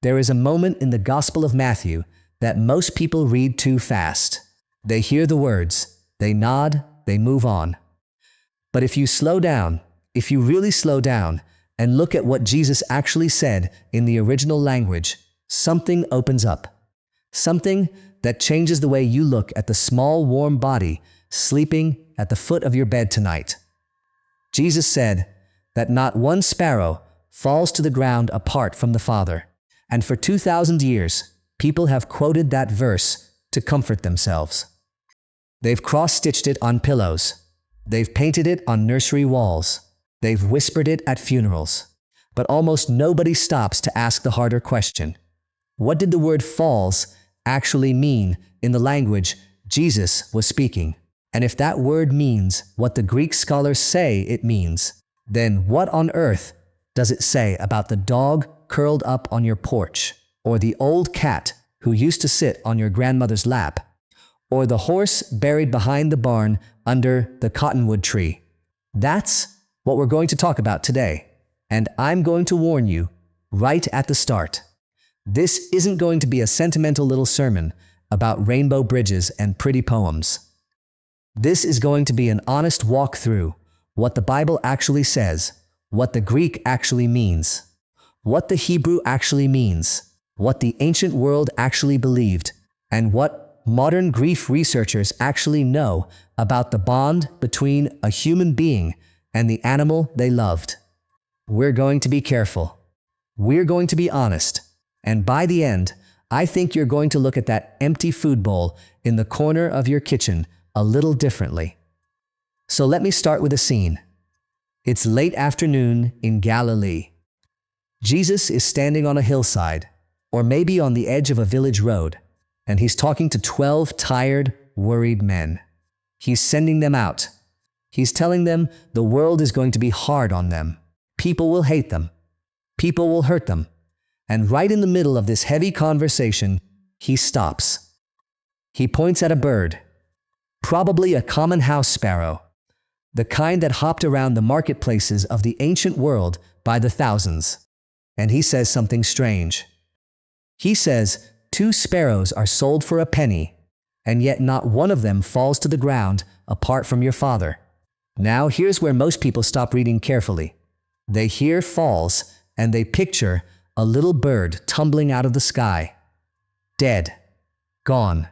There is a moment in the Gospel of Matthew that most people read too fast. They hear the words, they nod, they move on. But if you slow down, if you really slow down and look at what Jesus actually said in the original language, something opens up. Something that changes the way you look at the small, warm body sleeping at the foot of your bed tonight. Jesus said that not one sparrow falls to the ground apart from the Father. And for 2,000 years, people have quoted that verse to comfort themselves. They've cross-stitched it on pillows. They've painted it on nursery walls. They've whispered it at funerals. But almost nobody stops to ask the harder question. What did the word falls actually mean in the language Jesus was speaking? And if that word means what the Greek scholars say it means, then what on earth does it say about the dog curled up on your porch, or the old cat who used to sit on your grandmother's lap, or the horse buried behind the barn under the cottonwood tree? That's what we're going to talk about today. And I'm going to warn you right at the start. This isn't going to be a sentimental little sermon about rainbow bridges and pretty poems. This is going to be an honest walk through what the Bible actually says, what the Greek actually means, what the Hebrew actually means, what the ancient world actually believed, and what modern grief researchers actually know about the bond between a human being and the animal they loved. We're going to be careful. We're going to be honest. And by the end, I think you're going to look at that empty food bowl in the corner of your kitchen a little differently. So let me start with a scene. It's late afternoon in Galilee. Jesus is standing on a hillside, or maybe on the edge of a village road, and he's talking to 12 tired, worried men. He's sending them out. He's telling them the world is going to be hard on them. People will hate them. People will hurt them. And right in the middle of this heavy conversation, he stops. He points at a bird, probably a common house sparrow, the kind that hopped around the marketplaces of the ancient world by the thousands. And he says something strange. He says, 2 sparrows are sold for a penny, and yet not one of them falls to the ground apart from your Father. Now here's where most people stop reading carefully. They hear falls, and they picture a little bird tumbling out of the sky. Dead. Gone.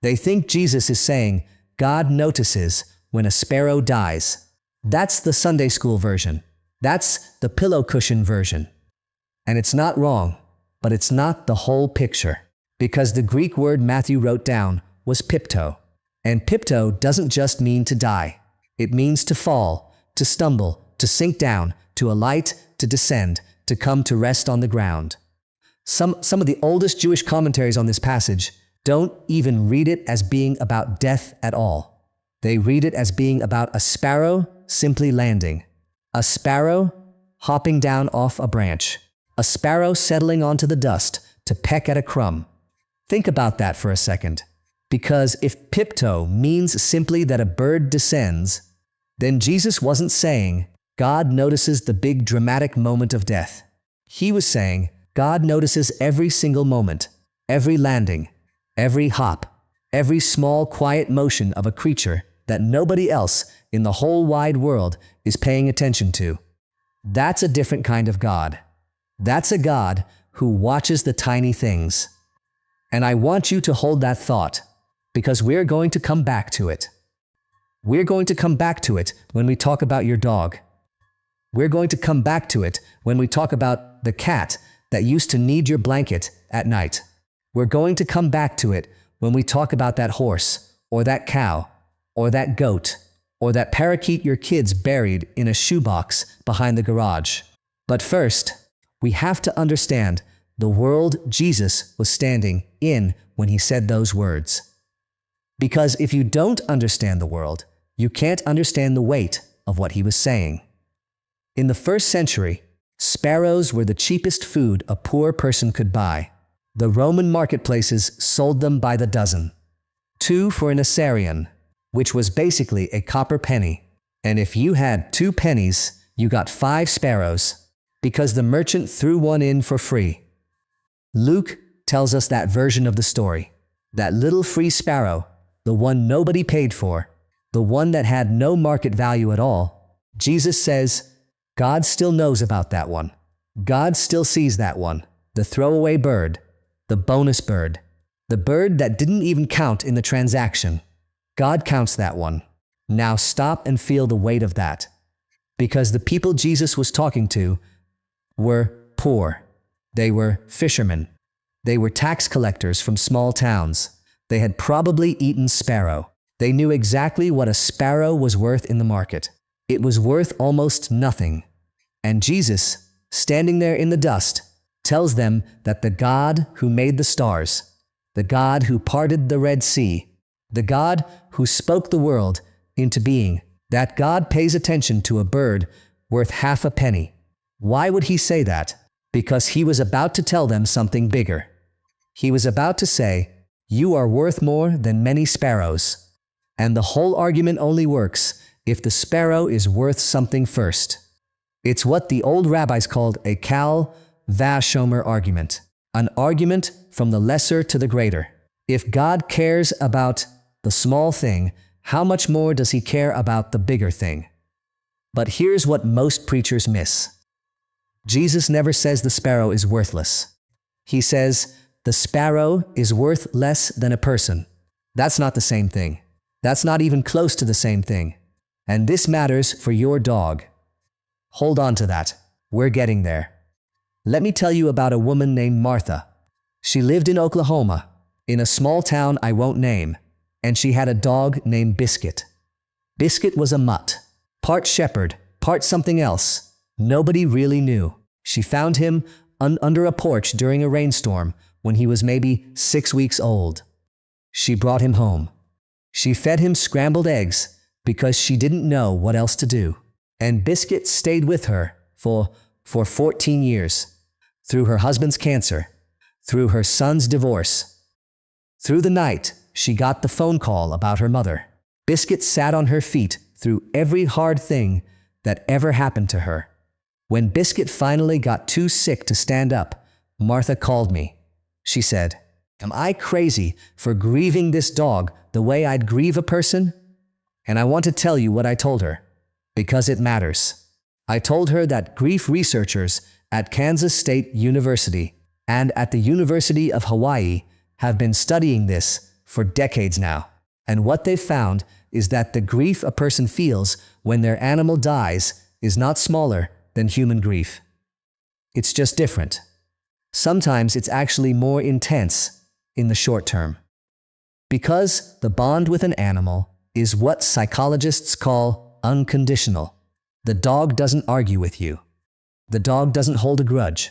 They think Jesus is saying, God notices when a sparrow dies. That's the Sunday school version. That's the pillow cushion version. And it's not wrong, but it's not the whole picture. Because the Greek word Matthew wrote down was pipto. And pipto doesn't just mean to die. It means to fall, to stumble, to sink down, to alight, to descend, to come to rest on the ground. Some of the oldest Jewish commentaries on this passage don't even read it as being about death at all. They read it as being about a sparrow simply landing. A sparrow hopping down off a branch. A sparrow settling onto the dust to peck at a crumb. Think about that for a second. Because if pipto means simply that a bird descends, then Jesus wasn't saying God notices the big dramatic moment of death. He was saying God notices every single moment, every landing, every hop, every small quiet motion of a creature that nobody else in the whole wide world is paying attention to. That's a different kind of God. That's a God who watches the tiny things. And I want you to hold that thought, because we're going to come back to it. We're going to come back to it when we talk about your dog. We're going to come back to it when we talk about the cat that used to need your blanket at night. We're going to come back to it when we talk about that horse, or that cow, or that goat, or that parakeet your kids buried in a shoebox behind the garage. But first, we have to understand the world Jesus was standing in when he said those words. Because if you don't understand the world, you can't understand the weight of what he was saying. In the first century, sparrows were the cheapest food a poor person could buy. The Roman marketplaces sold them by the dozen. 2 for an assarion, which was basically a copper penny. And if you had 2 pennies, you got 5 sparrows, because the merchant threw one in for free. Luke tells us that version of the story. That little free sparrow, the one nobody paid for, the one that had no market value at all. Jesus says, God still knows about that one. God still sees that one. The throwaway bird, the bonus bird, the bird that didn't even count in the transaction. God counts that one. Now stop and feel the weight of that. Because the people Jesus was talking to were poor. They were fishermen. They were tax collectors from small towns. They had probably eaten sparrow. They knew exactly what a sparrow was worth in the market. It was worth almost nothing. And Jesus, standing there in the dust, tells them that the God who made the stars, the God who parted the Red Sea, the God who spoke the world into being, that God pays attention to a bird worth half a penny. Why would he say that? Because he was about to tell them something bigger. He was about to say, you are worth more than many sparrows. And the whole argument only works if the sparrow is worth something first. It's what the old rabbis called a kal vashomer argument, an argument from the lesser to the greater. If God cares about the small thing, how much more does he care about the bigger thing? But here's what most preachers miss. Jesus never says the sparrow is worthless. He says the sparrow is worth less than a person. That's not the same thing. That's not even close to the same thing. And this matters for your dog. Hold on to that. We're getting there. Let me tell you about a woman named Martha. She lived in Oklahoma, in a small town I won't name, and she had a dog named Biscuit. Biscuit was a mutt, part shepherd, part something else. Nobody really knew. She found him under a porch during a rainstorm when he was maybe 6 weeks old. She brought him home. She fed him scrambled eggs because she didn't know what else to do. And Biscuit stayed with her for 14 years, through her husband's cancer, through her son's divorce. Through the night, she got the phone call about her mother. Biscuit sat on her feet through every hard thing that ever happened to her. When Biscuit finally got too sick to stand up, Martha called me. She said, am I crazy for grieving this dog the way I'd grieve a person? And I want to tell you what I told her, because it matters. I told her that grief researchers at Kansas State University and at the University of Hawaii have been studying this for decades now. And what they've found is that the grief a person feels when their animal dies is not smaller than human grief. It's just different. Sometimes it's actually more intense in the short term. Because the bond with an animal is what psychologists call unconditional. The dog doesn't argue with you. The dog doesn't hold a grudge.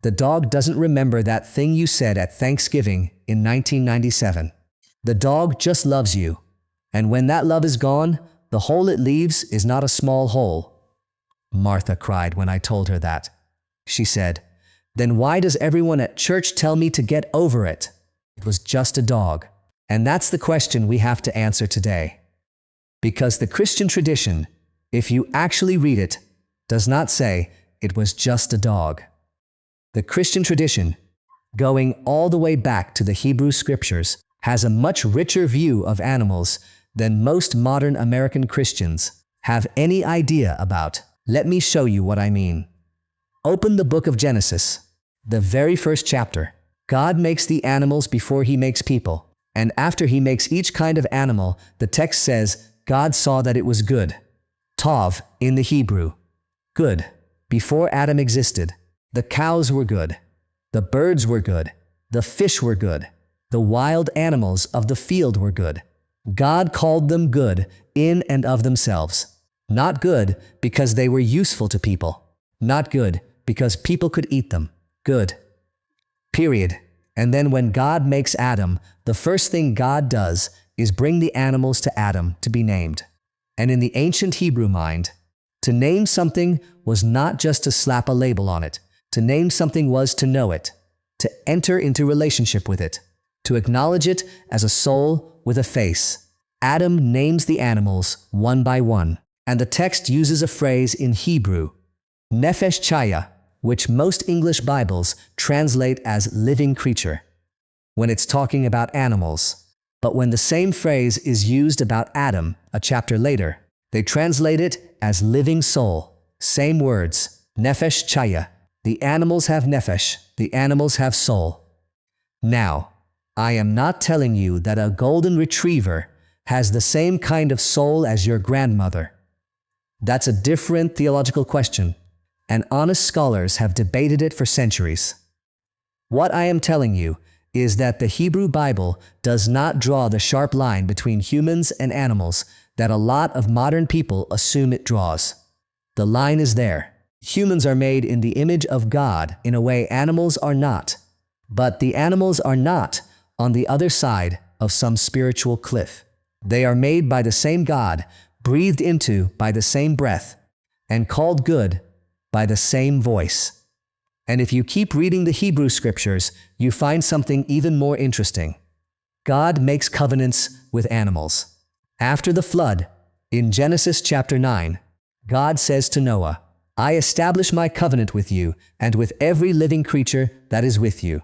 The dog doesn't remember that thing you said at Thanksgiving in 1997. The dog just loves you. And when that love is gone, the hole it leaves is not a small hole. Martha cried when I told her that. She said, then why does everyone at church tell me to get over it? It was just a dog. And that's the question we have to answer today. Because the Christian tradition, if you actually read it, does not say it was just a dog. The Christian tradition, going all the way back to the Hebrew scriptures, has a much richer view of animals than most modern American Christians have any idea about. Let me show you what I mean. Open the book of Genesis, the very first chapter. God makes the animals before he makes people. And after he makes each kind of animal, the text says, God saw that it was good. Tov in the Hebrew. Good. Before Adam existed, the cows were good. The birds were good. The fish were good. The wild animals of the field were good. God called them good in and of themselves. Not good because they were useful to people. Not good because people could eat them. Good. Period. And then when God makes Adam, the first thing God does is bring the animals to Adam to be named. And in the ancient Hebrew mind, to name something was not just to slap a label on it. To name something was to know it, to enter into relationship with it, to acknowledge it as a soul with a face. Adam names the animals one by one, and the text uses a phrase in Hebrew, nefesh chaya, which most English Bibles translate as living creature, when it's talking about animals. But when the same phrase is used about Adam a chapter later, they translate it as living soul. Same words, nefesh chaya. The animals have nefesh, the animals have soul. Now, I am not telling you that a golden retriever has the same kind of soul as your grandmother. That's a different theological question, and honest scholars have debated it for centuries. What I am telling you is that the Hebrew Bible does not draw the sharp line between humans and animals that a lot of modern people assume it draws. The line is there. Humans are made in the image of God in a way animals are not, but the animals are not on the other side of some spiritual cliff. They are made by the same God, breathed into by the same breath, and called good by the same voice. And if you keep reading the Hebrew scriptures, you find something even more interesting. God makes covenants with animals. After the flood, in Genesis chapter 9, God says to Noah, "I establish my covenant with you and with every living creature that is with you."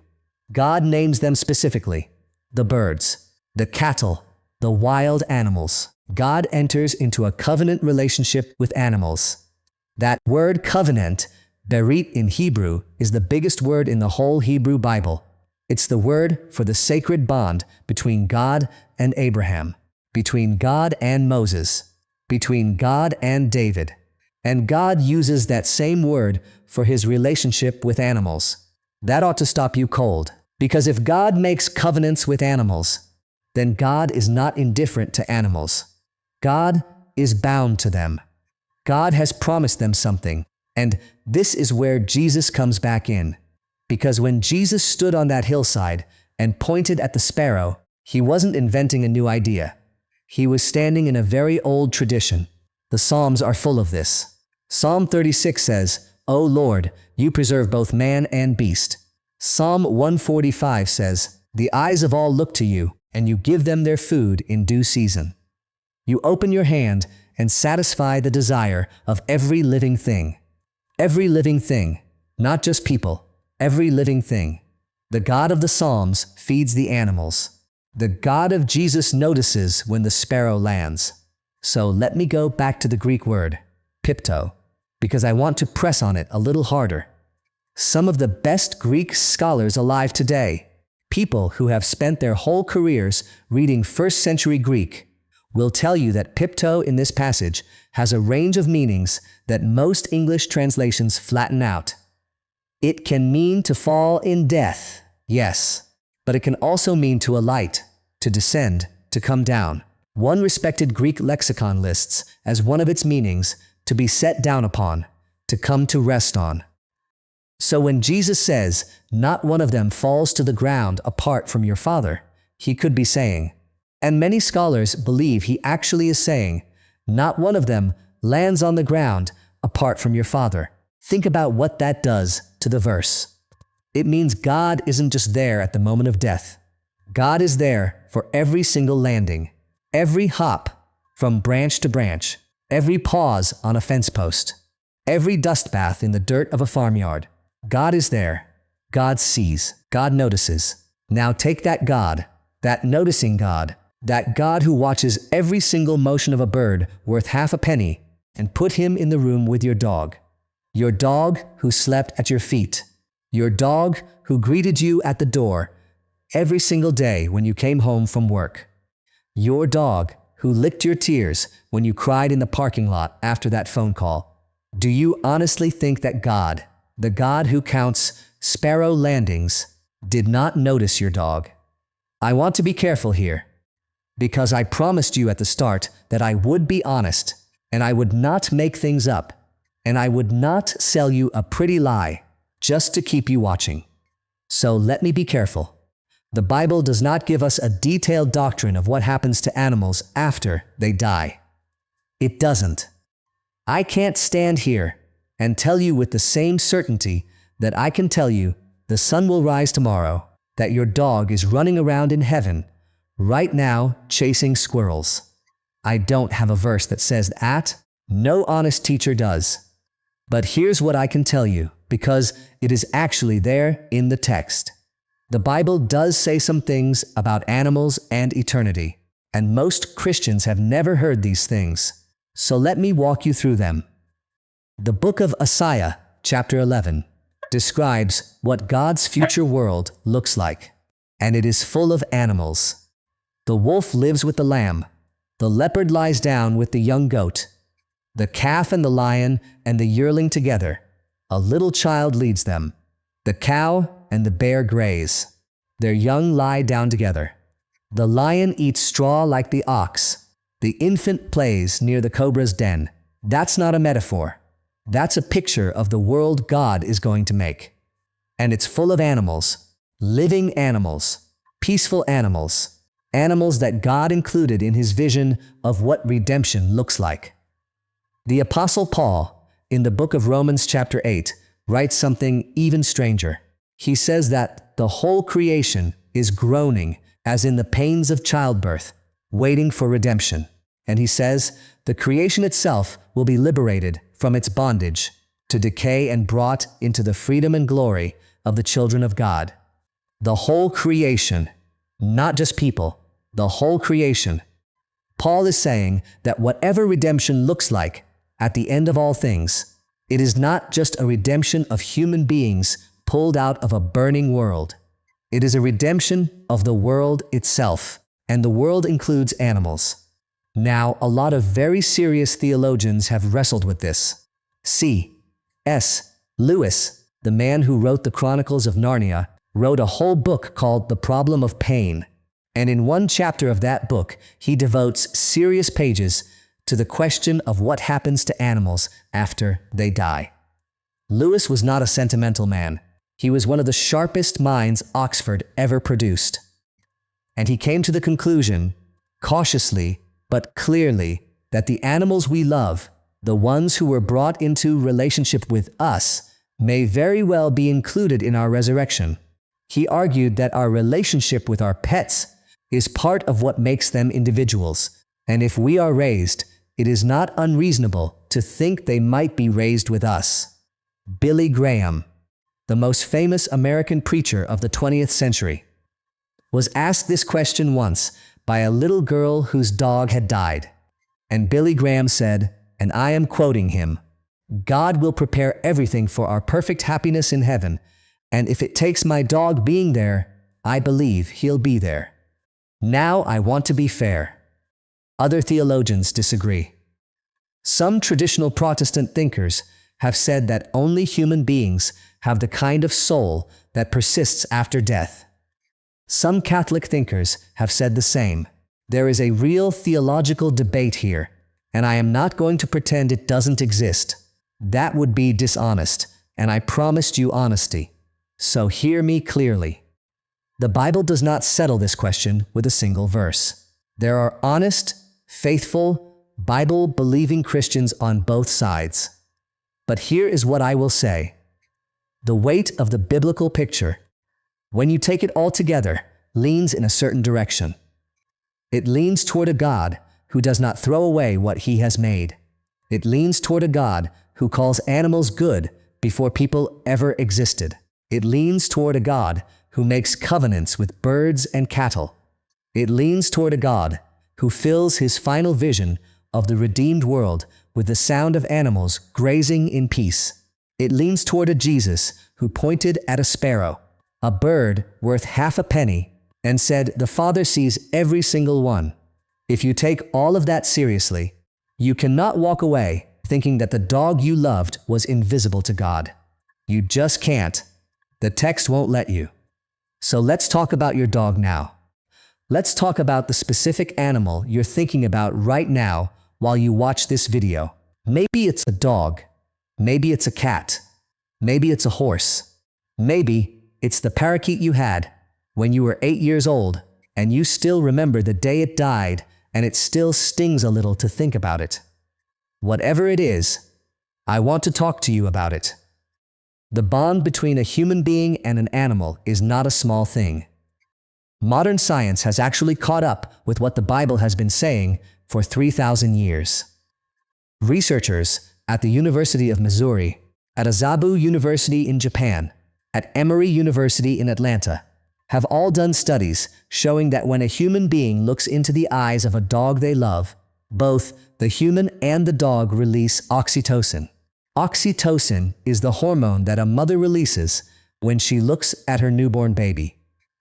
God names them specifically: the birds, the cattle, the wild animals. God enters into a covenant relationship with animals. That word covenant, berit in Hebrew, is the biggest word in the whole Hebrew Bible. It's the word for the sacred bond between God and Abraham, between God and Moses, between God and David. And God uses that same word for his relationship with animals. That ought to stop you cold, because if God makes covenants with animals, then God is not indifferent to animals. God is bound to them. God has promised them something, and this is where Jesus comes back in. Because when Jesus stood on that hillside and pointed at the sparrow, he wasn't inventing a new idea. He was standing in a very old tradition. The Psalms are full of this. Psalm 36 says, "O Lord, you preserve both man and beast." Psalm 145 says, "The eyes of all look to you, and you give them their food in due season." You open your hand and satisfy the desire of every living thing. Every living thing, not just people, every living thing. The God of the Psalms feeds the animals. The God of Jesus notices when the sparrow lands. So let me go back to the Greek word, pipto, because I want to press on it a little harder. Some of the best Greek scholars alive today, people who have spent their whole careers reading first-century Greek, will tell you that pipto in this passage has a range of meanings that most English translations flatten out. It can mean to fall in death, yes, but it can also mean to alight, to descend, to come down. One respected Greek lexicon lists as one of its meanings to be set down upon, to come to rest on. So when Jesus says, "Not one of them falls to the ground apart from your Father," he could be saying, and many scholars believe he actually is saying, "Not one of them lands on the ground apart from your Father." Think about what that does to the verse. It means God isn't just there at the moment of death. God is there for every single landing, every hop from branch to branch, every pause on a fence post, every dust bath in the dirt of a farmyard. God is there. God sees. God notices. Now take that God, that noticing God, that God who watches every single motion of a bird worth half a penny, and put him in the room with your dog. Your dog who slept at your feet. Your dog who greeted you at the door every single day when you came home from work. Your dog who licked your tears when you cried in the parking lot after that phone call. Do you honestly think that God, the God who counts sparrow landings, did not notice your dog? I want to be careful here, because I promised you at the start that I would be honest, and I would not make things up, and I would not sell you a pretty lie just to keep you watching. So let me be careful. The Bible does not give us a detailed doctrine of what happens to animals after they die. It doesn't. I can't stand here and tell you with the same certainty that I can tell you the sun will rise tomorrow, that your dog is running around in heaven right now chasing squirrels. I don't have a verse that says that. No honest teacher does. But here's what I can tell you. because it is actually there in the text. The Bible does say some things about animals and eternity, and most Christians have never heard these things. So let me walk you through them. The book of Isaiah, chapter 11, describes what God's future world looks like, and it is full of animals. The wolf lives with the lamb. The leopard lies down with the young goat. The calf and the lion and the yearling together. A little child leads them. The cow and the bear graze. Their young lie down together. The lion eats straw like the ox. The infant plays near the cobra's den. That's not a metaphor. That's a picture of the world God is going to make. And it's full of animals, living animals, peaceful animals, animals that God included in his vision of what redemption looks like. The Apostle Paul, in the book of Romans chapter 8, writes something even stranger. He says that the whole creation is groaning as in the pains of childbirth, waiting for redemption. And he says the creation itself will be liberated from its bondage to decay and brought into the freedom and glory of the children of God. The whole creation, not just people, the whole creation. Paul is saying that whatever redemption looks like at the end of all things, it is not just a redemption of human beings pulled out of a burning world. It is a redemption of the world itself, and the world includes animals. Now, a lot of very serious theologians have wrestled with this. C.S. Lewis, the man who wrote the Chronicles of Narnia, wrote a whole book called The Problem of Pain. And in one chapter of that book, he devotes serious pages to the question of what happens to animals after they die. Lewis was not a sentimental man. He was one of the sharpest minds Oxford ever produced. And he came to the conclusion, cautiously but clearly, that the animals we love, the ones who were brought into relationship with us, may very well be included in our resurrection. He argued that our relationship with our pets is part of what makes them individuals, and if we are raised, it is not unreasonable to think they might be raised with us. Billy Graham, the most famous American preacher of the 20th century, was asked this question once by a little girl whose dog had died. And Billy Graham said, and I am quoting him, "God will prepare everything for our perfect happiness in heaven, and if it takes my dog being there, I believe he'll be there." Now I want to be fair. Other theologians disagree. Some traditional Protestant thinkers have said that only human beings have the kind of soul that persists after death. Some Catholic thinkers have said the same. There is a real theological debate here, and I am not going to pretend it doesn't exist. That would be dishonest, and I promised you honesty. So hear me clearly. The Bible does not settle this question with a single verse. There are honest, faithful, Bible-believing Christians on both sides. But here is what I will say. The weight of the biblical picture, when you take it all together, leans in a certain direction. It leans toward a God who does not throw away what he has made. It leans toward a God who calls animals good before people ever existed. It leans toward a God who makes covenants with birds and cattle. It leans toward a God who fills his final vision of the redeemed world with the sound of animals grazing in peace. It leans toward a Jesus who pointed at a sparrow, a bird worth half a penny, and said, "The Father sees every single one." If you take all of that seriously, you cannot walk away thinking that the dog you loved was invisible to God. You just can't. The text won't let you. So let's talk about your dog now. Let's talk about the specific animal you're thinking about right now while you watch this video. Maybe it's a dog. Maybe it's a cat. Maybe it's a horse. Maybe it's the parakeet you had when you were 8 years old and you still remember the day it died and it still stings a little to think about it. Whatever it is, I want to talk to you about it. The bond between a human being and an animal is not a small thing. Modern science has actually caught up with what the Bible has been saying for 3,000 years. Researchers at the University of Missouri, at Azabu University in Japan, at Emory University in Atlanta, have all done studies showing that when a human being looks into the eyes of a dog they love, both the human and the dog release oxytocin. Oxytocin is the hormone that a mother releases when she looks at her newborn baby.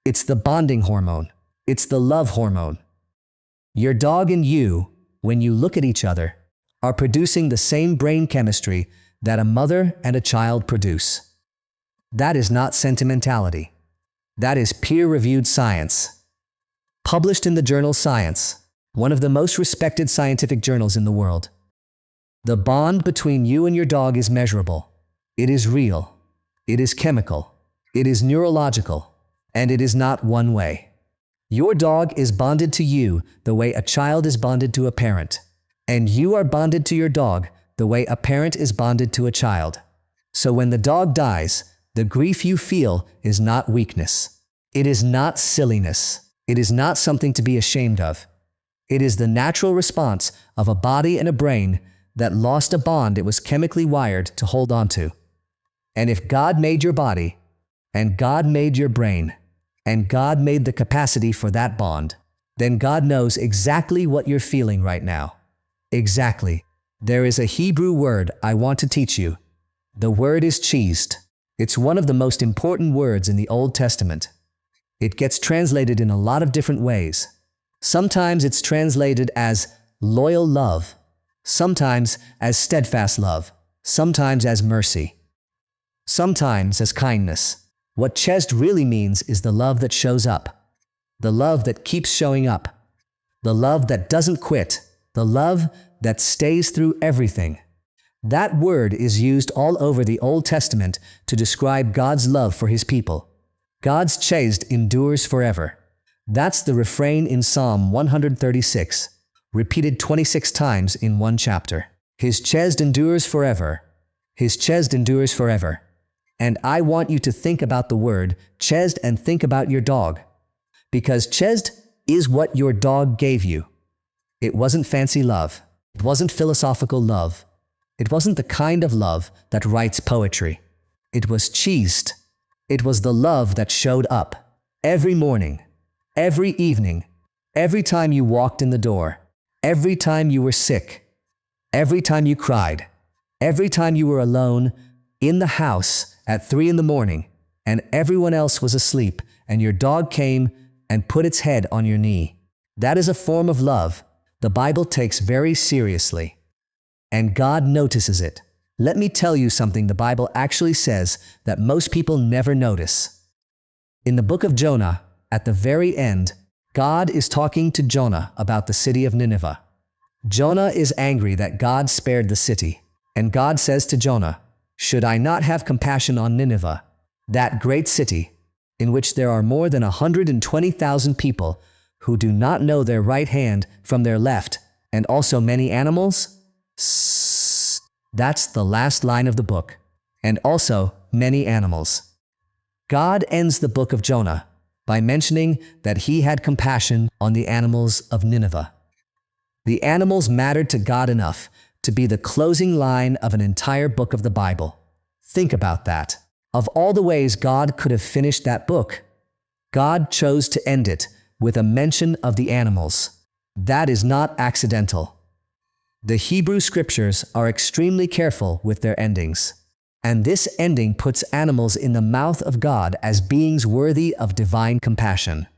It's the bonding hormone. It's the love hormone. Your dog and you, when you look at each other, are producing the same brain chemistry that a mother and a child produce. That is not sentimentality. That is peer-reviewed science. Published in the journal Science, one of the most respected scientific journals in the world. The bond between you and your dog is measurable. It is real. It is chemical. It is neurological. And it is not one way. Your dog is bonded to you the way a child is bonded to a parent. And you are bonded to your dog the way a parent is bonded to a child. So when the dog dies, the grief you feel is not weakness. It is not silliness. It is not something to be ashamed of. It is the natural response of a body and a brain that lost a bond it was chemically wired to hold on to. And if God made your body, and God made your brain, and God made the capacity for that bond, then God knows exactly what you're feeling right now. Exactly. There is a Hebrew word I want to teach you. The word is cheesed. It's one of the most important words in the Old Testament. It gets translated in a lot of different ways. Sometimes it's translated as loyal love, sometimes as steadfast love, sometimes as mercy, sometimes as kindness. What chesed really means is the love that shows up, the love that keeps showing up, the love that doesn't quit, the love that stays through everything. That word is used all over the Old Testament to describe God's love for His people. God's chesed endures forever. That's the refrain in Psalm 136, repeated 26 times in one chapter. His chesed endures forever. His chesed endures forever. And I want you to think about the word chesed and think about your dog. Because chesed is what your dog gave you. It wasn't fancy love. It wasn't philosophical love. It wasn't the kind of love that writes poetry. It was cheesed. It was the love that showed up every morning, every evening, every time you walked in the door, every time you were sick, every time you cried, every time you were alone in the house at 3 a.m. and everyone else was asleep and your dog came and put its head on your knee. That is a form of love the Bible takes very seriously. And God notices it. Let me tell you something the Bible actually says that most people never notice. In the book of Jonah, at the very end, God is talking to Jonah about the city of Nineveh. Jonah is angry that God spared the city. And God says to Jonah, "Should I not have compassion on Nineveh, that great city, in which there are more than 120,000 people who do not know their right hand from their left, and also many animals?" That's the last line of the book. And also many animals. God ends the book of Jonah by mentioning that He had compassion on the animals of Nineveh. The animals mattered to God enough to be the closing line of an entire book of the Bible. Think about that. Of all the ways God could have finished that book, God chose to end it with a mention of the animals. That is not accidental. The Hebrew Scriptures are extremely careful with their endings. And this ending puts animals in the mouth of God as beings worthy of divine compassion.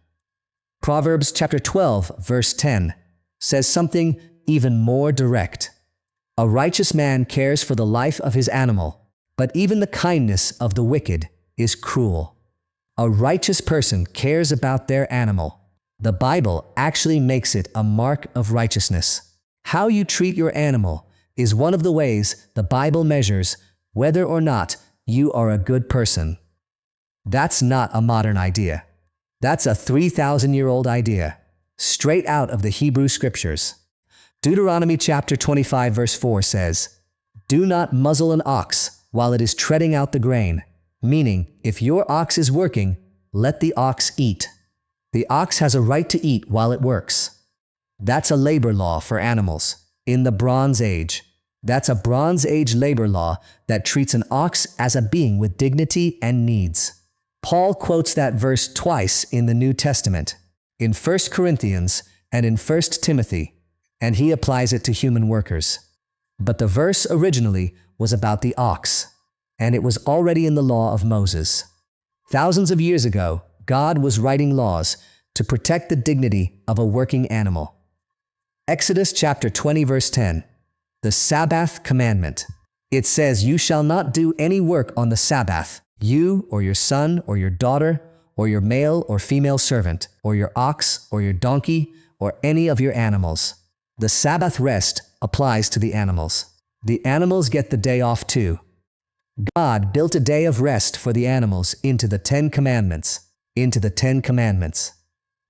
Proverbs chapter 12, verse 10 says something even more direct. A righteous man cares for the life of his animal, but even the kindness of the wicked is cruel. A righteous person cares about their animal. The Bible actually makes it a mark of righteousness. How you treat your animal is one of the ways the Bible measures whether or not you are a good person. That's not a modern idea. That's a 3,000-year-old idea, straight out of the Hebrew Scriptures. Deuteronomy chapter 25 verse 4 says, "Do not muzzle an ox while it is treading out the grain," meaning if your ox is working, let the ox eat. The ox has a right to eat while it works. That's a labor law for animals in the Bronze Age. That's a Bronze Age labor law that treats an ox as a being with dignity and needs. Paul quotes that verse twice in the New Testament, in 1 Corinthians and in 1 Timothy, and he applies it to human workers. But the verse originally was about the ox, and it was already in the law of Moses. Thousands of years ago, God was writing laws to protect the dignity of a working animal. Exodus chapter 20 verse 10, the Sabbath commandment. It says, "You shall not do any work on the Sabbath, you or your son or your daughter or your male or female servant or your ox or your donkey or any of your animals." The Sabbath rest applies to the animals. The animals get the day off too. God built a day of rest for the animals into the Ten Commandments.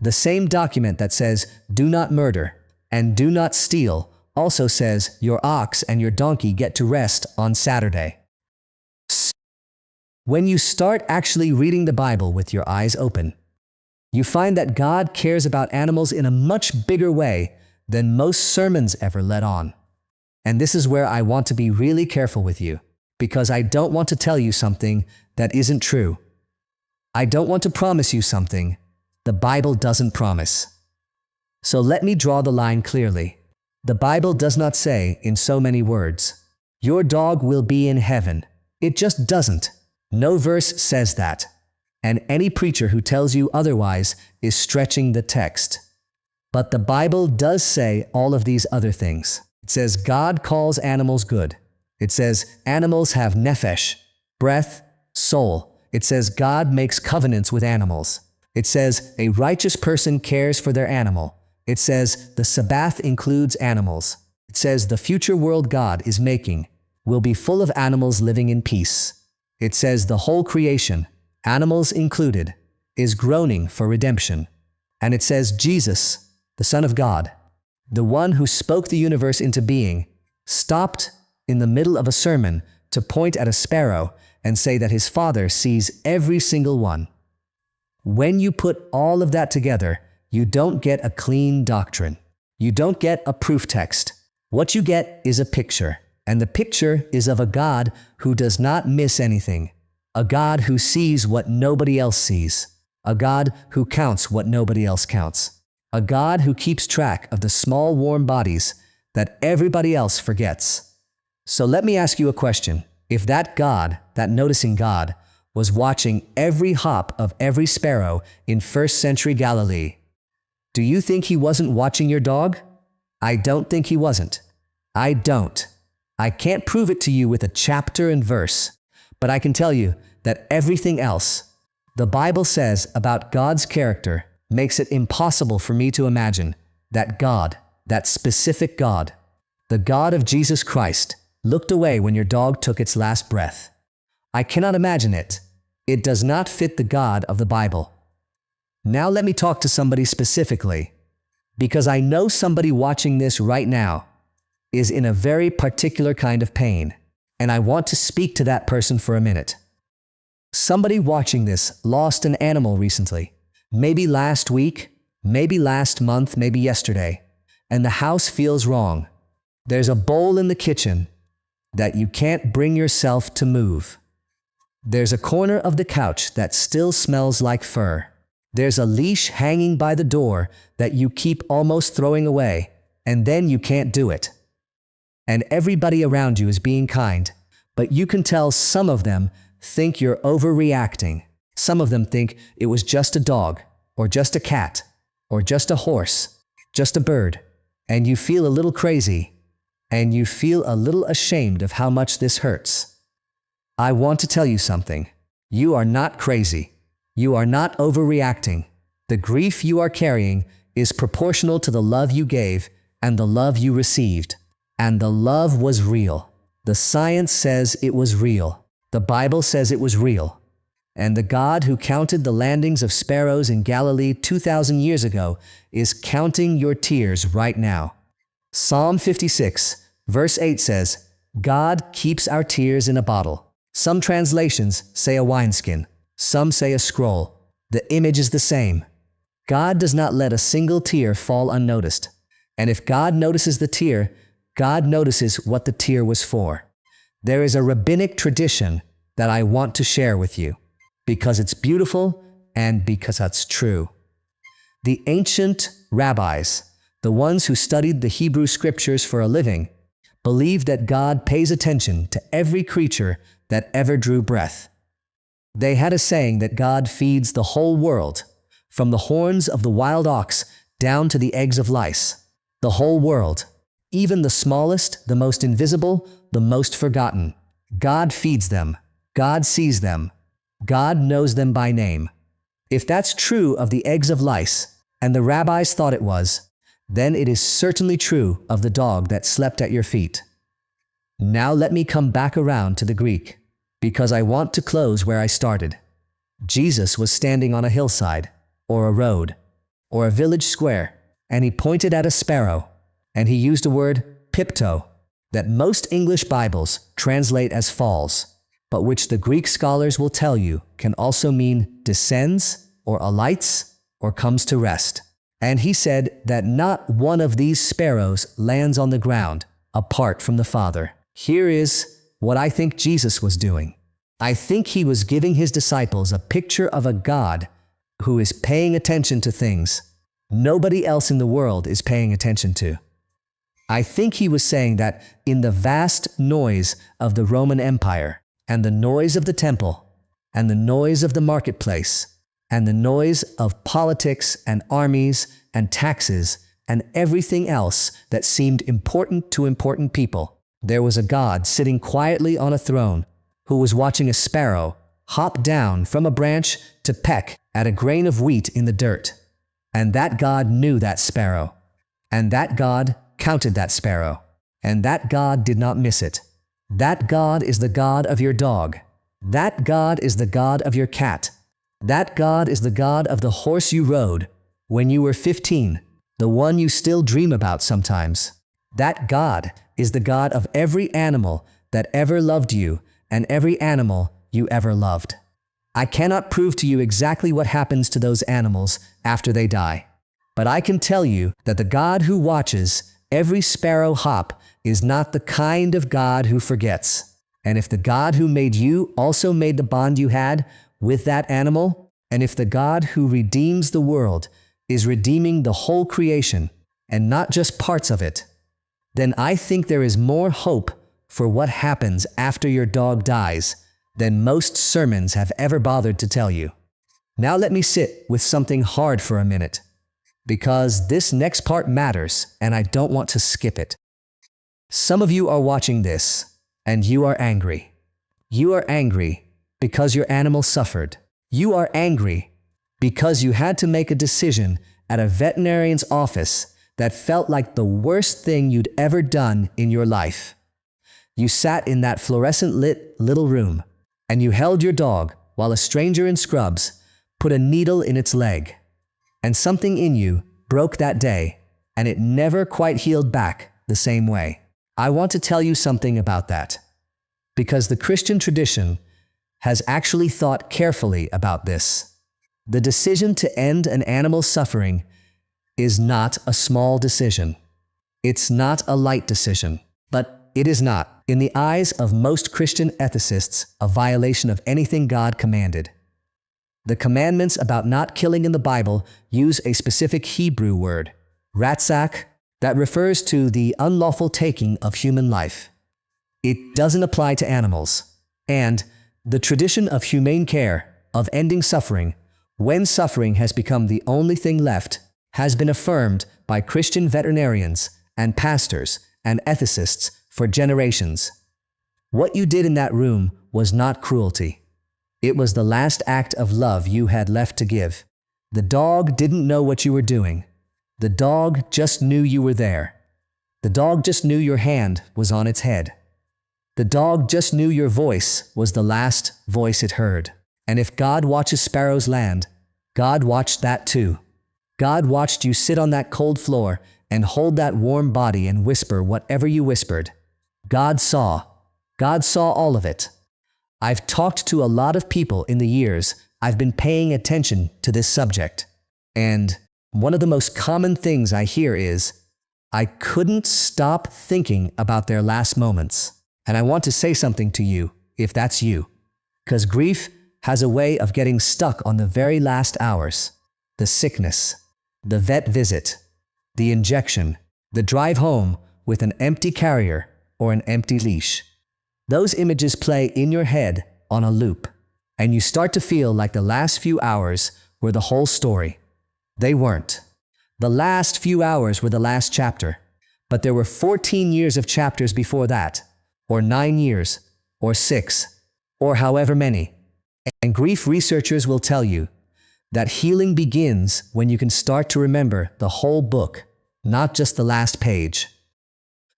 The same document that says, "Do not murder" and "Do not steal" also says your ox and your donkey get to rest on Saturday. When you start actually reading the Bible with your eyes open, you find that God cares about animals in a much bigger way than most sermons ever let on. And this is where I want to be really careful with you, because I don't want to tell you something that isn't true. I don't want to promise you something the Bible doesn't promise. So let me draw the line clearly. The Bible does not say, in so many words, "Your dog will be in heaven." It just doesn't. No verse says that. And any preacher who tells you otherwise is stretching the text. But the Bible does say all of these other things. It says God calls animals good. It says animals have nephesh, breath, soul. It says God makes covenants with animals. It says a righteous person cares for their animal. It says the Sabbath includes animals. It says the future world God is making will be full of animals living in peace. It says the whole creation, animals included, is groaning for redemption. And it says Jesus, the Son of God, the one who spoke the universe into being, stopped in the middle of a sermon to point at a sparrow and say that his Father sees every single one. When you put all of that together, you don't get a clean doctrine. You don't get a proof text. What you get is a picture. And the picture is of a God who does not miss anything. A God who sees what nobody else sees. A God who counts what nobody else counts. A God who keeps track of the small warm bodies that everybody else forgets. So let me ask you a question. If that God, that noticing God, was watching every hop of every sparrow in first century Galilee, do you think he wasn't watching your dog? I don't think he wasn't. I don't. I can't prove it to you with a chapter and verse, but I can tell you that everything else the Bible says about God's character makes it impossible for me to imagine that God, that specific God, the God of Jesus Christ, looked away when your dog took its last breath. I cannot imagine it. It does not fit the God of the Bible. Now let me talk to somebody specifically, because I know somebody watching this right now is in a very particular kind of pain, and I want to speak to that person for a minute. Somebody watching this lost an animal recently, maybe last week, maybe last month, maybe yesterday, and the house feels wrong. There's a bowl in the kitchen that you can't bring yourself to move. There's a corner of the couch that still smells like fur. There's a leash hanging by the door that you keep almost throwing away, and then you can't do it. And everybody around you is being kind, but you can tell some of them think you're overreacting. Some of them think it was just a dog, or just a cat, or just a horse, just a bird, and you feel a little crazy, and you feel a little ashamed of how much this hurts. I want to tell you something. You are not crazy. You are not overreacting. The grief you are carrying is proportional to the love you gave and the love you received. And the love was real. The science says it was real. The Bible says it was real. And the God who counted the landings of sparrows in Galilee 2,000 years ago is counting your tears right now. Psalm 56, verse 8 says, God keeps our tears in a bottle. Some translations say a wineskin. Some say a scroll. The image is the same. God does not let a single tear fall unnoticed. And if God notices the tear, God notices what the tear was for. There is a rabbinic tradition that I want to share with you because it's beautiful and because it's true. The ancient rabbis, the ones who studied the Hebrew scriptures for a living, believed that God pays attention to every creature that ever drew breath. They had a saying that God feeds the whole world, from the horns of the wild ox down to the eggs of lice. The whole world, even the smallest, the most invisible, the most forgotten. God feeds them. God sees them. God knows them by name. If that's true of the eggs of lice, and the rabbis thought it was, then it is certainly true of the dog that slept at your feet. Now let me come back around to the Greek, because I want to close where I started. Jesus was standing on a hillside, or a road, or a village square, and he pointed at a sparrow, and he used a word, pipto, that most English Bibles translate as falls, but which the Greek scholars will tell you can also mean descends, or alights, or comes to rest. And he said that not one of these sparrows lands on the ground apart from the Father. Here is what I think Jesus was doing. I think he was giving his disciples a picture of a God who is paying attention to things nobody else in the world is paying attention to. I think he was saying that in the vast noise of the Roman Empire, and the noise of the temple, and the noise of the marketplace, and the noise of politics and armies and taxes and everything else that seemed important to important people, there was a God sitting quietly on a throne who was watching a sparrow hop down from a branch to peck at a grain of wheat in the dirt. And that God knew that sparrow. And that God counted that sparrow. And that God did not miss it. That God is the God of your dog. That God is the God of your cat. That God is the God of the horse you rode when you were 15, the one you still dream about sometimes. That God is the God of every animal that ever loved you and every animal you ever loved. I cannot prove to you exactly what happens to those animals after they die, but I can tell you that the God who watches every sparrow hop is not the kind of God who forgets. And if the God who made you also made the bond you had with that animal, and if the God who redeems the world is redeeming the whole creation and not just parts of it, then I think there is more hope for what happens after your dog dies than most sermons have ever bothered to tell you. Now let me sit with something hard for a minute, because this next part matters and I don't want to skip it. Some of you are watching this and you are angry. You are angry because your animal suffered. You are angry because you had to make a decision at a veterinarian's office that felt like the worst thing you'd ever done in your life. You sat in that fluorescent lit little room and you held your dog while a stranger in scrubs put a needle in its leg. And something in you broke that day and it never quite healed back the same way. I want to tell you something about that, because the Christian tradition has actually thought carefully about this. The decision to end an animal's suffering is not a small decision. It's not a light decision, but it is not, in the eyes of most Christian ethicists, a violation of anything God commanded. The commandments about not killing in the Bible use a specific Hebrew word, ratzak, that refers to the unlawful taking of human life. It doesn't apply to animals. And the tradition of humane care, of ending suffering, when suffering has become the only thing left, has been affirmed by Christian veterinarians and pastors and ethicists for generations. What you did in that room was not cruelty. It was the last act of love you had left to give. The dog didn't know what you were doing. The dog just knew you were there. The dog just knew your hand was on its head. The dog just knew your voice was the last voice it heard. And if God watches sparrows land, God watched that too. God watched you sit on that cold floor and hold that warm body and whisper whatever you whispered. God saw. God saw all of it. I've talked to a lot of people in the years I've been paying attention to this subject. And one of the most common things I hear is, I couldn't stop thinking about their last moments. And I want to say something to you, if that's you. Because grief has a way of getting stuck on the very last hours. The sickness, the vet visit, the injection, the drive home with an empty carrier or an empty leash. Those images play in your head on a loop, and you start to feel like the last few hours were the whole story. They weren't. The last few hours were the last chapter, but there were 14 years of chapters before that, or 9 years, or 6, or however many. And grief researchers will tell you that healing begins when you can start to remember the whole book, not just the last page.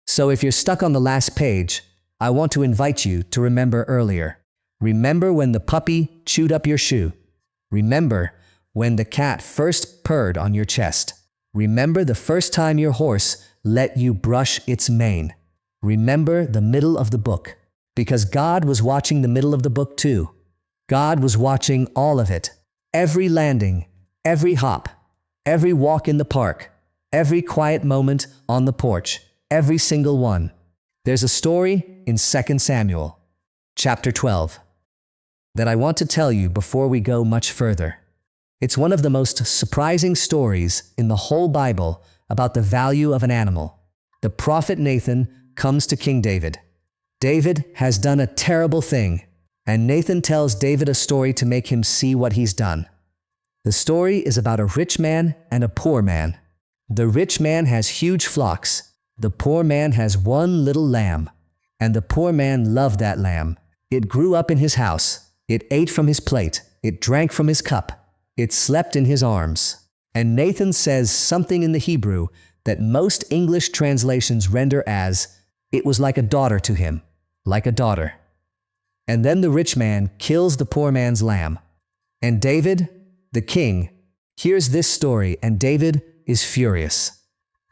So if you're stuck on the last page, I want to invite you to remember earlier. Remember when the puppy chewed up your shoe. Remember when the cat first purred on your chest. Remember the first time your horse let you brush its mane. Remember the middle of the book, because God was watching the middle of the book too. God was watching all of it. Every landing, every hop, every walk in the park, every quiet moment on the porch, every single one. There's a story in 2 Samuel, chapter 12, that I want to tell you before we go much further. It's one of the most surprising stories in the whole Bible about the value of an animal. The prophet Nathan comes to King David. David has done a terrible thing, and Nathan tells David a story to make him see what he's done. The story is about a rich man and a poor man. The rich man has huge flocks. The poor man has one little lamb, and the poor man loved that lamb. It grew up in his house. It ate from his plate. It drank from his cup. It slept in his arms. And Nathan says something in the Hebrew that most English translations render as, it was like a daughter to him, like a daughter. And then the rich man kills the poor man's lamb. And David, the king, hears this story, and David is furious.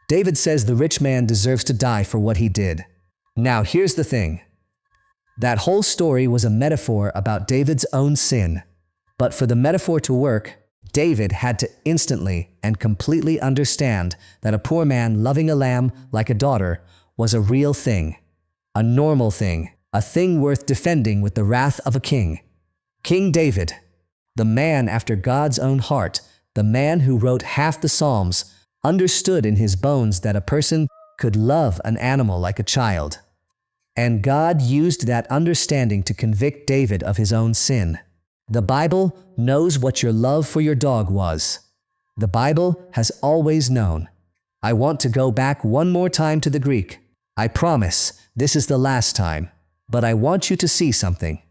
David says the rich man deserves to die for what he did. Now here's the thing. That whole story was a metaphor about David's own sin. But for the metaphor to work, David had to instantly and completely understand that a poor man loving a lamb like a daughter was a real thing, a normal thing, a thing worth defending with the wrath of a king. King David, the man after God's own heart, the man who wrote half the Psalms, understood in his bones that a person could love an animal like a child. And God used that understanding to convict David of his own sin. The Bible knows what your love for your dog was. The Bible has always known. I want to go back one more time to the Greek. I promise this is the last time, but I want you to see something.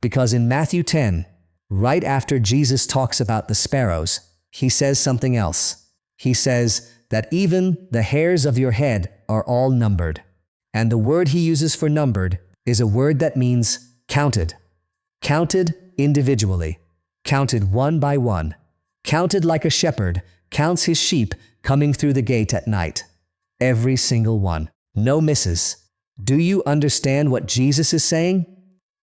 Because in Matthew 10, right after Jesus talks about the sparrows, he says something else. He says that even the hairs of your head are all numbered. And the word he uses for numbered is a word that means counted. Counted individually, counted one by one, counted like a shepherd counts his sheep coming through the gate at night. Every single one, no misses. Do you understand what Jesus is saying?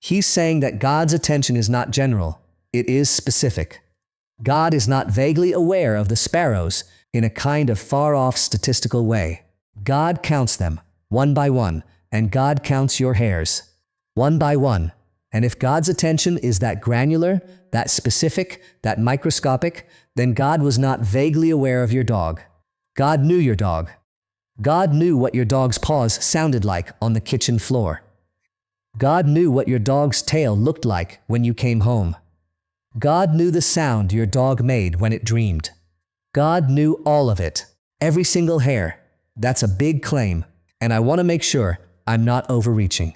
He's saying that God's attention is not general, it is specific. God is not vaguely aware of the sparrows in a kind of far-off statistical way. God counts them one by one, and God counts your hairs one by one. And if God's attention is that granular, that specific, that microscopic, then God was not vaguely aware of your dog. God knew your dog. God knew what your dog's paws sounded like on the kitchen floor. God knew what your dog's tail looked like when you came home. God knew the sound your dog made when it dreamed. God knew all of it, every single hair. That's a big claim, and I want to make sure I'm not overreaching.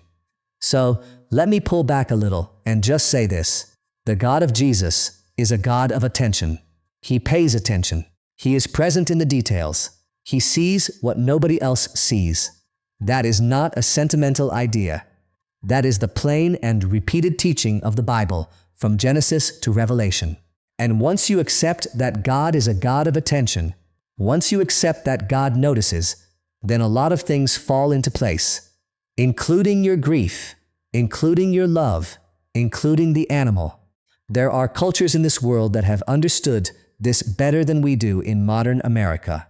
So, let me pull back a little and just say this. The God of Jesus is a God of attention. He pays attention. He is present in the details. He sees what nobody else sees. That is not a sentimental idea. That is the plain and repeated teaching of the Bible from Genesis to Revelation. And once you accept that God is a God of attention, once you accept that God notices, then a lot of things fall into place, including your grief, including your love, including the animal. There are cultures in this world that have understood this better than we do in modern America.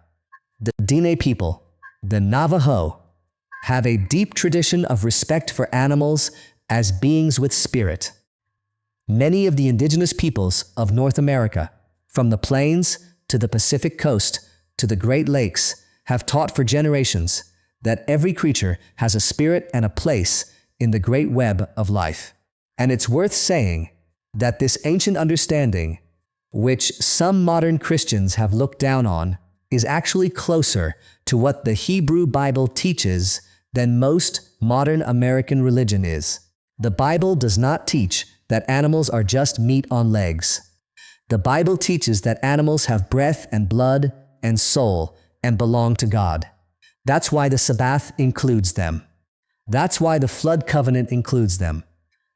The Dine people, The Navajo have a deep tradition of respect for animals as beings with spirit. Many of the indigenous peoples of North America, from the plains to the Pacific coast to the Great Lakes, have taught for generations that every creature has a spirit and a place in the great web of life. And it's worth saying that this ancient understanding, which some modern Christians have looked down on, is actually closer to what the Hebrew Bible teaches than most modern American religion is. The Bible does not teach that animals are just meat on legs. The Bible teaches that animals have breath and blood and soul and belong to God. That's why the Sabbath includes them. That's why the flood covenant includes them.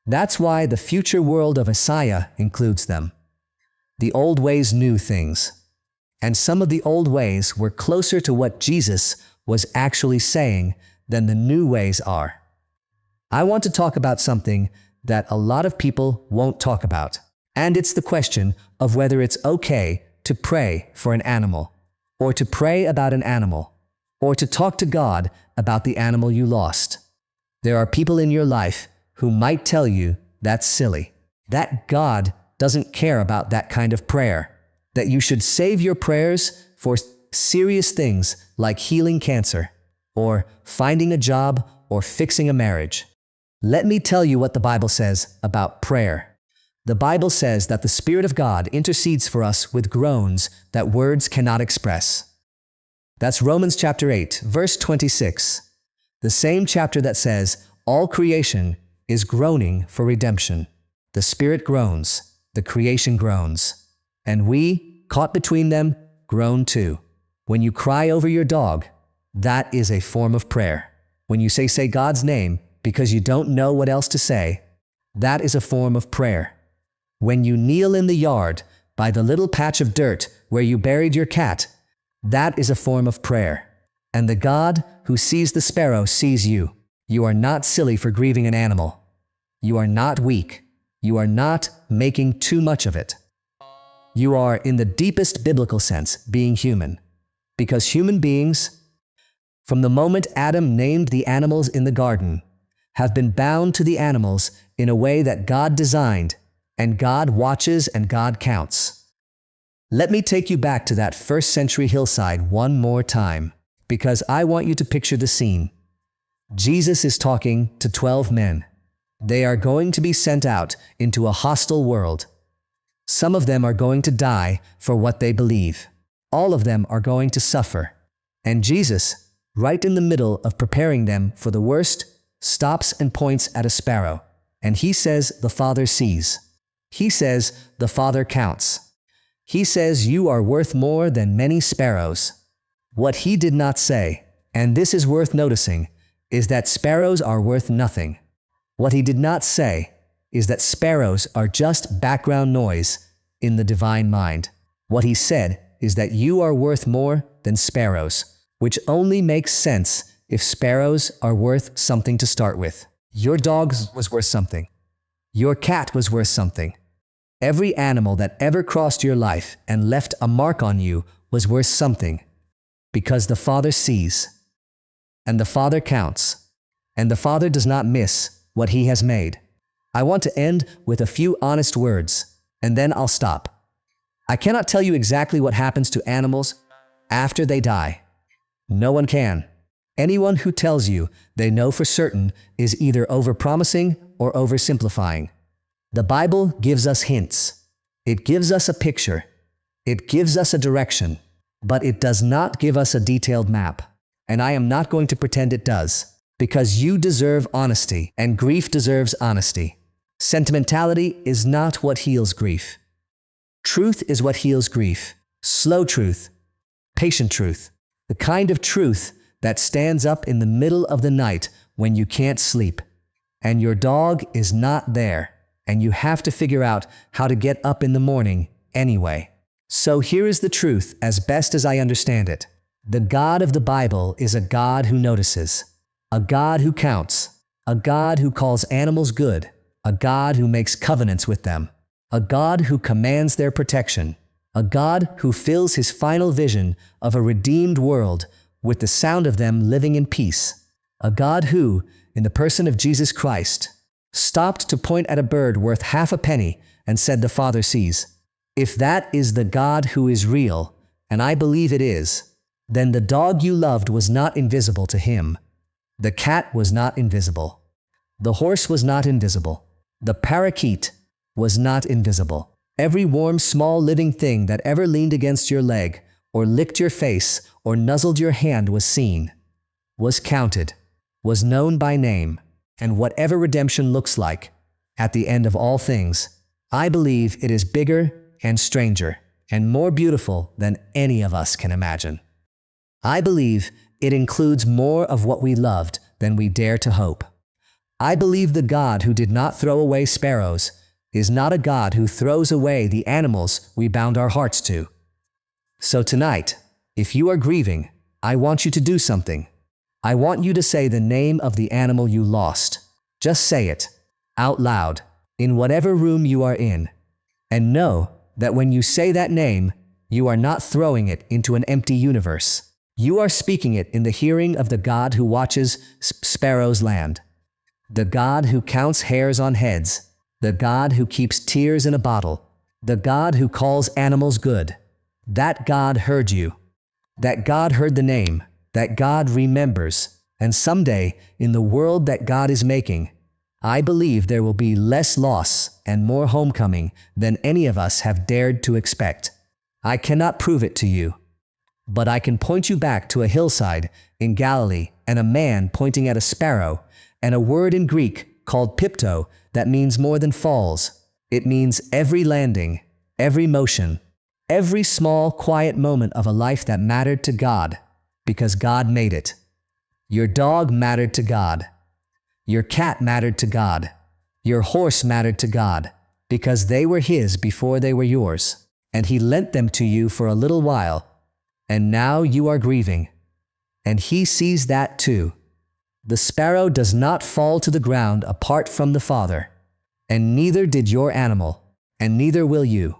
That's why the future world of Messiah includes them. The old ways knew things, and some of the old ways were closer to what Jesus was actually saying than the new ways are. I want to talk about something that a lot of people won't talk about, and it's the question of whether it's okay to pray for an animal, or to pray about an animal, or to talk to God about the animal you lost. There are people in your life who might tell you that's silly, that God doesn't care about that kind of prayer, that you should save your prayers for serious things like healing cancer, or finding a job, or fixing a marriage. Let me tell you what the Bible says about prayer. The Bible says that the Spirit of God intercedes for us with groans that words cannot express. That's Romans chapter 8, verse 26. The same chapter that says, all creation is groaning for redemption. The Spirit groans, the creation groans. And we, caught between them, groan too. When you cry over your dog, that is a form of prayer. When you say God's name because you don't know what else to say, that is a form of prayer. When you kneel in the yard by the little patch of dirt where you buried your cat, that is a form of prayer. And the God who sees the sparrow sees you. You are not silly for grieving an animal. You are not weak. You are not making too much of it. You are, in the deepest biblical sense, being human. Because human beings, from the moment Adam named the animals in the garden, have been bound to the animals in a way that God designed, and God watches and God counts. Let me take you back to that first century hillside one more time, because I want you to picture the scene. Jesus is talking to 12 men. They are going to be sent out into a hostile world. Some of them are going to die for what they believe. All of them are going to suffer. And Jesus, right in the middle of preparing them for the worst, stops and points at a sparrow. And he says the Father sees. He says the Father counts. He says you are worth more than many sparrows. What he did not say, and this is worth noticing, is that sparrows are worth nothing. What he did not say is that sparrows are just background noise in the divine mind. What he said is that you are worth more than sparrows, which only makes sense if sparrows are worth something to start with. Your dog was worth something. Your cat was worth something. Every animal that ever crossed your life and left a mark on you was worth something, because the Father sees, and the Father counts, and the Father does not miss what he has made. I want to end with a few honest words, and then I'll stop. I cannot tell you exactly what happens to animals after they die. No one can. Anyone who tells you they know for certain is either overpromising or oversimplifying. The Bible gives us hints. It gives us a picture. It gives us a direction, but it does not give us a detailed map. And I am not going to pretend it does, because you deserve honesty, and grief deserves honesty. Sentimentality is not what heals grief. Truth is what heals grief. Slow truth, patient truth, the kind of truth that stands up in the middle of the night when you can't sleep, and your dog is not there, and you have to figure out how to get up in the morning anyway. So here is the truth as best as I understand it. The God of the Bible is a God who notices, a God who counts, a God who calls animals good, a God who makes covenants with them, a God who commands their protection, a God who fills his final vision of a redeemed world with the sound of them living in peace. A God who, in the person of Jesus Christ, stopped to point at a bird worth half a penny and said the Father sees. If that is the God who is real, and I believe it is, then the dog you loved was not invisible to him. The cat was not invisible. The horse was not invisible. The parakeet was not invisible. Every warm, small living thing that ever leaned against your leg, or licked your face, or nuzzled your hand was seen, was counted, was known by name, and whatever redemption looks like, at the end of all things, I believe it is bigger and stranger and more beautiful than any of us can imagine. I believe it includes more of what we loved than we dare to hope. I believe the God who did not throw away sparrows is not a God who throws away the animals we bound our hearts to. So tonight, if you are grieving, I want you to do something. I want you to say the name of the animal you lost. Just say it, out loud, in whatever room you are in. And know that when you say that name, you are not throwing it into an empty universe. You are speaking it in the hearing of the God who watches sparrows land, the God who counts hairs on heads, the God who keeps tears in a bottle, the God who calls animals good. That God heard you. That God heard the name. That God remembers. And someday, in the world that God is making, I believe there will be less loss and more homecoming than any of us have dared to expect. I cannot prove it to you, but I can point you back to a hillside in Galilee and a man pointing at a sparrow and a word in Greek called pipto that means more than falls. It means every landing, every motion, every small, quiet moment of a life that mattered to God because God made it. Your dog mattered to God. Your cat mattered to God. Your horse mattered to God because they were His before they were yours, and He lent them to you for a little while, and now you are grieving, and He sees that too. The sparrow does not fall to the ground apart from the Father, and neither did your animal, and neither will you.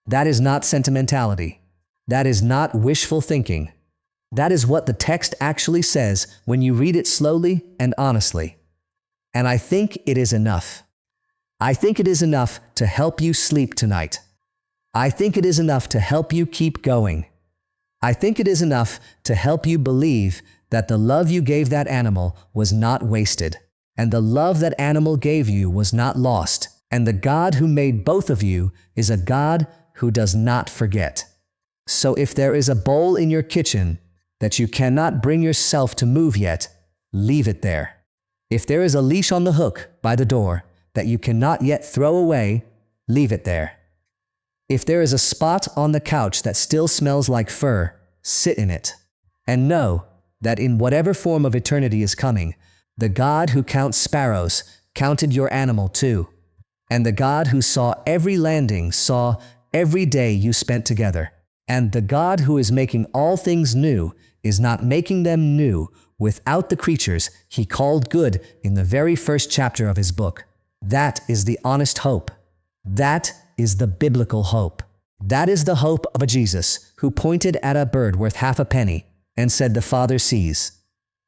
That is not sentimentality. That is not wishful thinking. That is what the text actually says when you read it slowly and honestly. And I think it is enough. I think it is enough to help you sleep tonight. I think it is enough to help you keep going. I think it is enough to help you believe that the love you gave that animal was not wasted, and the love that animal gave you was not lost, and the God who made both of you is a God who does not forget. So if there is a bowl in your kitchen that you cannot bring yourself to move yet, leave it there. If there is a leash on the hook by the door that you cannot yet throw away, leave it there. If there is a spot on the couch that still smells like fur, sit in it. And know that in whatever form of eternity is coming, the God who counts sparrows counted your animal too. And the God who saw every landing saw every day you spent together. And the God who is making all things new is not making them new without the creatures He called good in the very first chapter of His book. That is the honest hope. That is the biblical hope. That is the hope of a Jesus who pointed at a bird worth half a penny and said the Father sees.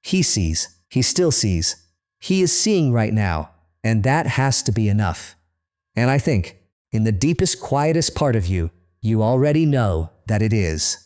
He sees. He still sees. He is seeing right now, and that has to be enough. And I think, in the deepest, quietest part of you, you already know that it is.